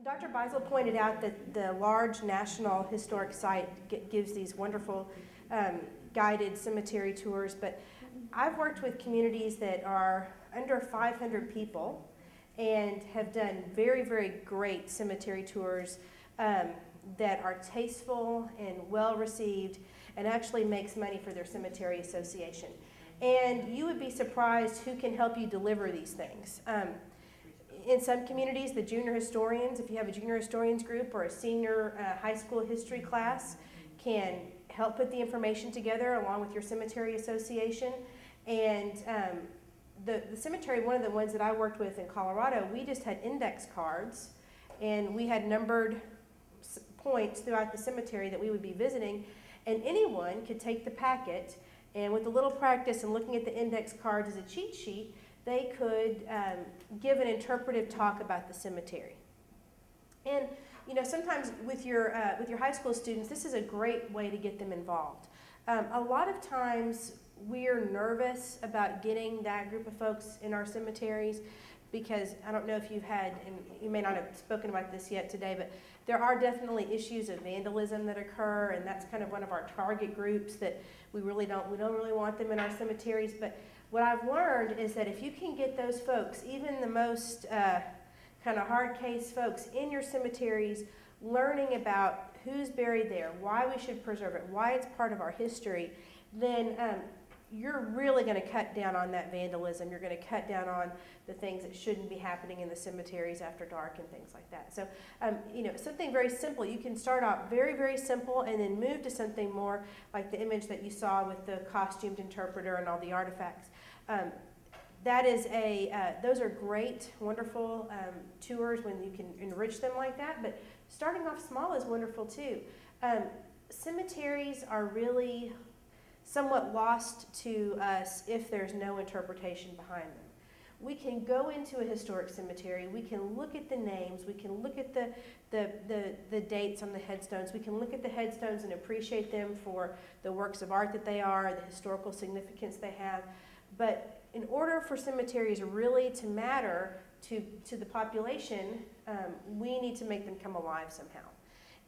Dr. Beisel pointed out that the large national historic site gives these wonderful guided cemetery tours, but I've worked with communities that are under 500 people and have done very, very great cemetery tours that are tasteful and well received and actually makes money for their cemetery association. And you would be surprised who can help you deliver these things. In some communities, the junior historians, if you have a junior historians group or a senior high school history class, can help put the information together along with your cemetery association. And the cemetery, one of the ones that I worked with in Colorado, we just had index cards and we had numbered points throughout the cemetery that we would be visiting, and anyone could take the packet and with a little practice and looking at the index cards as a cheat sheet, they could give an interpretive talk about the cemetery. And you know, sometimes with your high school students, this is a great way to get them involved. A lot of times we're nervous about getting that group of folks in our cemeteries because I don't know if you've had, and you may not have spoken about this yet today, but there are definitely issues of vandalism that occur, and that's kind of one of our target groups that we don't really want them in our cemeteries. But what I've learned is that if you can get those folks, even the most kind of hard case folks in your cemeteries, learning about who's buried there, why we should preserve it, why it's part of our history, then you're really going to cut down on that vandalism. You're going to cut down on the things that shouldn't be happening in the cemeteries after dark and things like that. So, you know, something very simple. You can start out very, very simple and then move to something more like the image that you saw with the costumed interpreter and all the artifacts. That is those are great, wonderful tours when you can enrich them like that, but starting off small is wonderful too. Cemeteries are really somewhat lost to us if there's no interpretation behind them. We can go into a historic cemetery, we can look at the names, we can look at the dates on the headstones, we can look at the headstones and appreciate them for the works of art that they are, the historical significance they have. But in order for cemeteries really to matter to the population, we need to make them come alive somehow.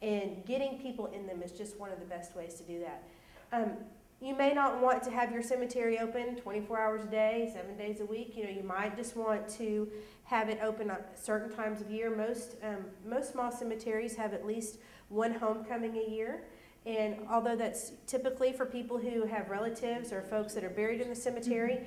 And getting people in them is just one of the best ways to do that. You may not want to have your cemetery open 24 hours a day, 7 days a week. You know, you might just want to have it open at certain times of year. Most small cemeteries have at least one homecoming a year. And although that's typically for people who have relatives or folks that are buried in the cemetery,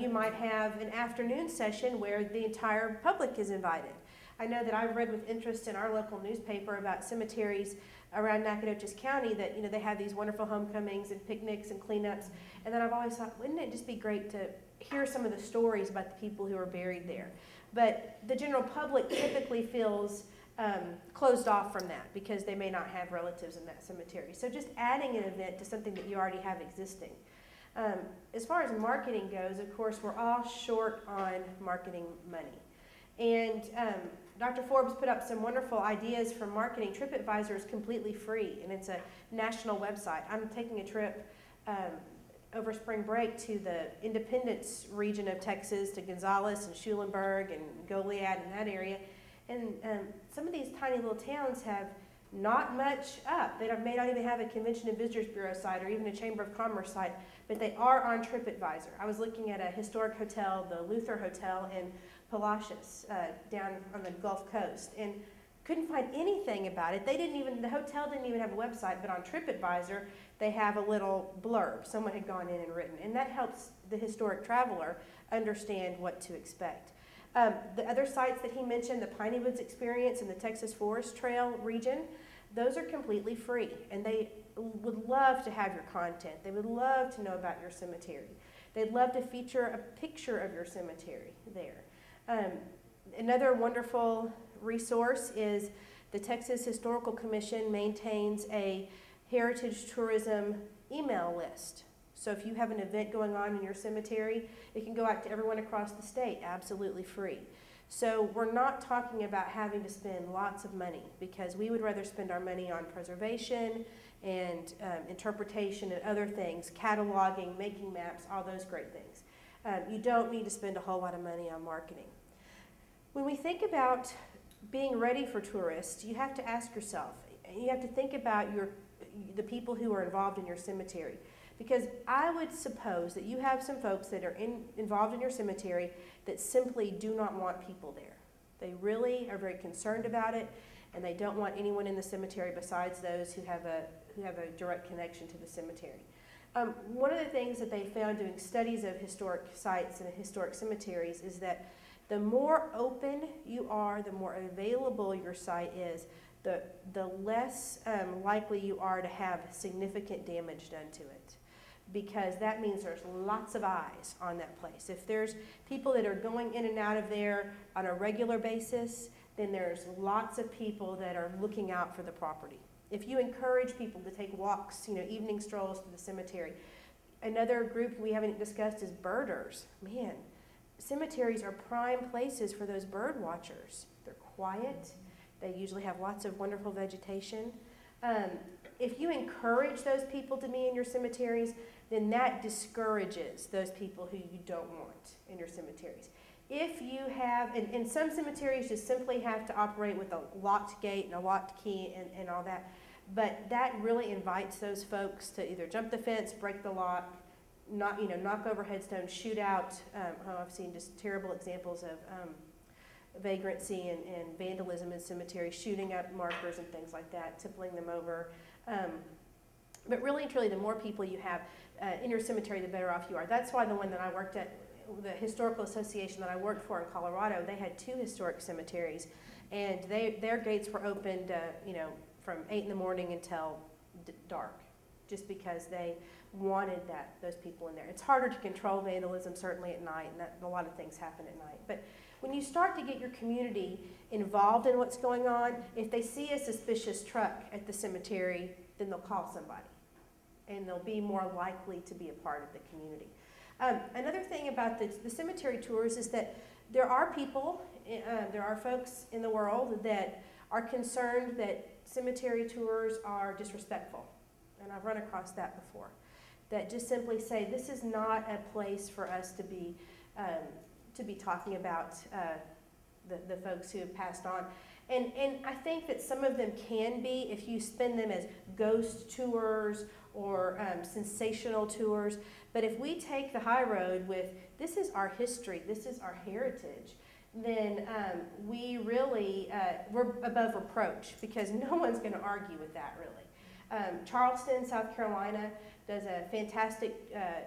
you might have an afternoon session where the entire public is invited. I know that I've read with interest in our local newspaper about cemeteries around Nacogdoches County that, you know, they have these wonderful homecomings and picnics and cleanups. And then I've always thought, wouldn't it just be great to hear some of the stories about the people who are buried there? But the general public typically feels closed off from that because they may not have relatives in that cemetery. So just adding an event to something that you already have existing. As far as marketing goes, of course, we're all short on marketing money. And Dr. Forbes put up some wonderful ideas for marketing. TripAdvisor is completely free, and it's a national website. I'm taking a trip over spring break to the Independence region of Texas, to Gonzales and Schulenburg and Goliad and that area. And some of these tiny little towns have not much up. They may not even have a Convention and Visitors Bureau site or even a Chamber of Commerce site, but they are on TripAdvisor. I was looking at a historic hotel, the Luther Hotel in Palacios, down on the Gulf Coast, and couldn't find anything about it. The hotel didn't even have a website, but on TripAdvisor, they have a little blurb. Someone had gone in and written, and that helps the historic traveler understand what to expect. The other sites that he mentioned, the Piney Woods Experience and the Texas Forest Trail region, those are completely free, and they would love to have your content. They would love to know about your cemetery. They'd love to feature a picture of your cemetery there. Another wonderful resource is the Texas Historical Commission maintains a heritage tourism email list. So if you have an event going on in your cemetery, it can go out to everyone across the state, absolutely free. So we're not talking about having to spend lots of money because we would rather spend our money on preservation and interpretation and other things, cataloging, making maps, all those great things. You don't need to spend a whole lot of money on marketing. When we think about being ready for tourists, you have to ask yourself, you have to think about the people who are involved in your cemetery. Because I would suppose that you have some folks that are involved in your cemetery that simply do not want people there. They really are very concerned about it, and they don't want anyone in the cemetery besides those who have a direct connection to the cemetery. One of the things that they found doing studies of historic sites and historic cemeteries is that the more open you are, the more available your site is, the less likely you are to have significant damage done to it. Because that means there's lots of eyes on that place. If there's people that are going in and out of there on a regular basis, then there's lots of people that are looking out for the property. If you encourage people to take walks, evening strolls to the cemetery. Another group we haven't discussed is birders. Man, cemeteries are prime places for those bird watchers. They're quiet. They usually have lots of wonderful vegetation. If you encourage those people to be in your cemeteries, then that discourages those people who you don't want in your cemeteries. If you have, and some cemeteries just simply have to operate with a locked gate and a locked key and all that, but that really invites those folks to either jump the fence, break the lock, knock over headstones, shoot out. I've seen just terrible examples of vagrancy and vandalism in cemeteries, shooting up markers and things like that, tippling them over. But really and truly, the more people you have in your cemetery, the better off you are. That's why the one that I worked at, the historical association that I worked for in Colorado, they had 2 historic cemeteries, and their gates were opened, from 8 in the morning until dark, just because they wanted those people in there. It's harder to control vandalism certainly at night, and a lot of things happen at night. But when you start to get your community involved in what's going on, if they see a suspicious truck at the cemetery, then they'll call somebody, and they'll be more likely to be a part of the community. Another thing about the cemetery tours is that there are people, there are folks in the world that are concerned that cemetery tours are disrespectful, and I've run across that before, that just simply say this is not a place for us to be talking about the folks who have passed on. And I think that some of them can be if you spin them as ghost tours or sensational tours. But if we take the high road with this is our history, this is our heritage, then we really, we're above reproach, because no one's going to argue with that, really. Charleston, South Carolina does a fantastic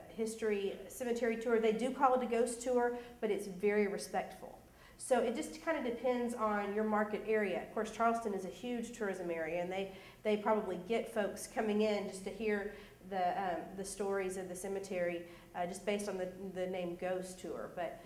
history cemetery tour. They do call it a ghost tour, but it's very respectful. So it just kind of depends on your market area. Of course, Charleston is a huge tourism area, and they probably get folks coming in just to hear the stories of the cemetery just based on the name ghost tour. But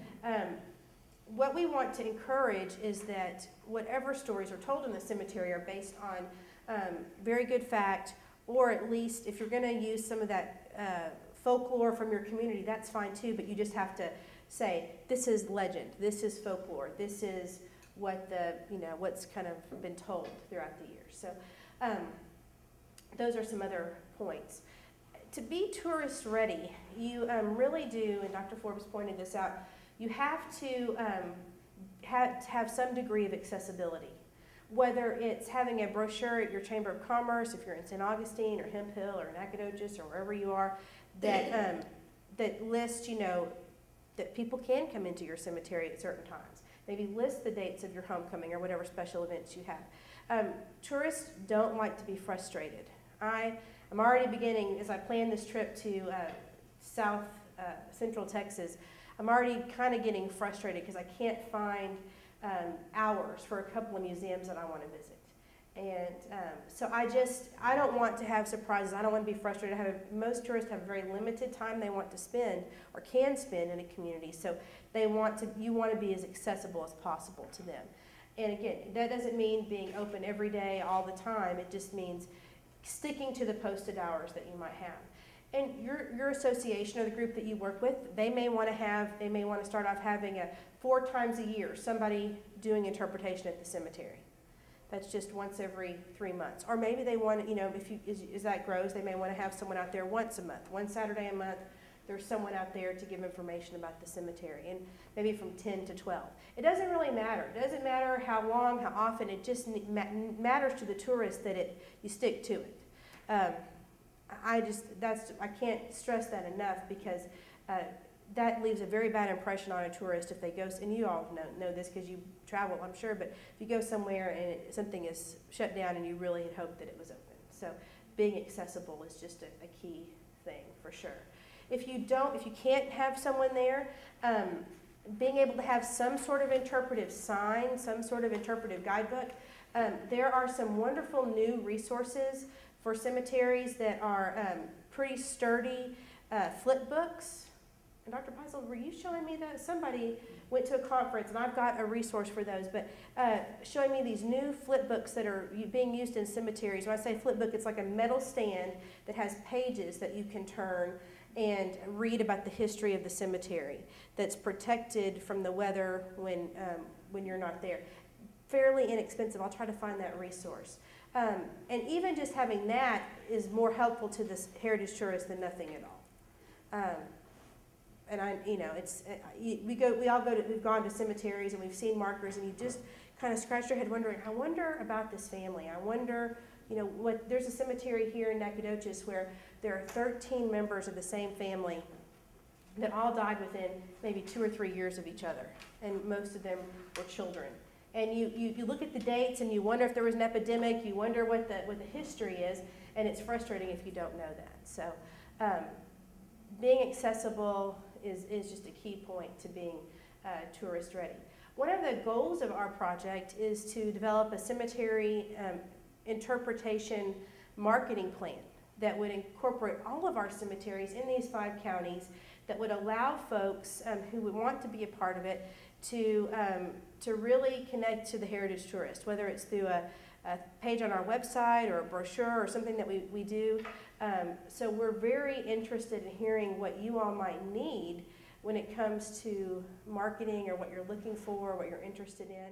what we want to encourage is that whatever stories are told in the cemetery are based on very good fact, or at least if you're going to use some of that folklore from your community, that's fine too, but you just have to say, this is legend, this is folklore, this is what what's kind of been told throughout the years. So those are some other points. To be tourist ready, you really do, and Dr. Forbes pointed this out, you have to have some degree of accessibility. Whether it's having a brochure at your Chamber of Commerce, if you're in St. Augustine or Hemphill or Nacogdoches or wherever you are, that lists, that people can come into your cemetery at certain times. Maybe list the dates of your homecoming or whatever special events you have. Tourists don't like to be frustrated. I'm already beginning, as I plan this trip to South Central Texas, I'm already kind of getting frustrated because I can't find hours for a couple of museums that I want to visit. And so I don't want to have surprises. I don't want to be frustrated. Most tourists have very limited time they want to spend or can spend in a community. So you want to be as accessible as possible to them. And again, that doesn't mean being open every day, all the time. It just means sticking to the posted hours that you might have. And your association or the group that you work with, they may want to start off having 4 times a year somebody doing interpretation at the cemetery. That's just once every 3 months. Or maybe they want to, as that grows, they may want to have someone out there once a month, one Saturday a month, there's someone out there to give information about the cemetery, and maybe from 10 to 12. It doesn't really matter. It doesn't matter how long, how often. It just matters to the tourist that you stick to it. I can't stress that enough, because that leaves a very bad impression on a tourist if they go, and you all know this because you travel, I'm sure, but if you go somewhere and something is shut down and you really had hoped that it was open. So being accessible is just a key thing for sure. If you can't have someone there, being able to have some sort of interpretive sign, some sort of interpretive guidebook. There are some wonderful new resources for cemeteries that are pretty sturdy flip books. And Dr. Peisel, were you showing me that? Somebody went to a conference, and I've got a resource for those, but showing me these new flip books that are being used in cemeteries. When I say flip book, it's like a metal stand that has pages that you can turn and read about the history of the cemetery, that's protected from the weather when you're not there. Fairly inexpensive. I'll try to find that resource. And even just having that is more helpful to this heritage tourist than nothing at all. We've gone to cemeteries and we've seen markers, and you just kind of scratch your head wondering, I wonder about this family. I wonder, there's a cemetery here in Nacogdoches where there are 13 members of the same family that all died within maybe 2 or 3 years of each other, and most of them were children. And you look at the dates and you wonder if there was an epidemic, you wonder what the history is, and it's frustrating if you don't know that. So being accessible is just a key point to being tourist ready. One of the goals of our project is to develop a cemetery interpretation marketing plan that would incorporate all of our cemeteries in these 5 counties, that would allow folks who would want to be a part of it to really connect to the heritage tourist, whether it's through a page on our website or a brochure or something that we do. So we're very interested in hearing what you all might need when it comes to marketing, or what you're looking for, what you're interested in.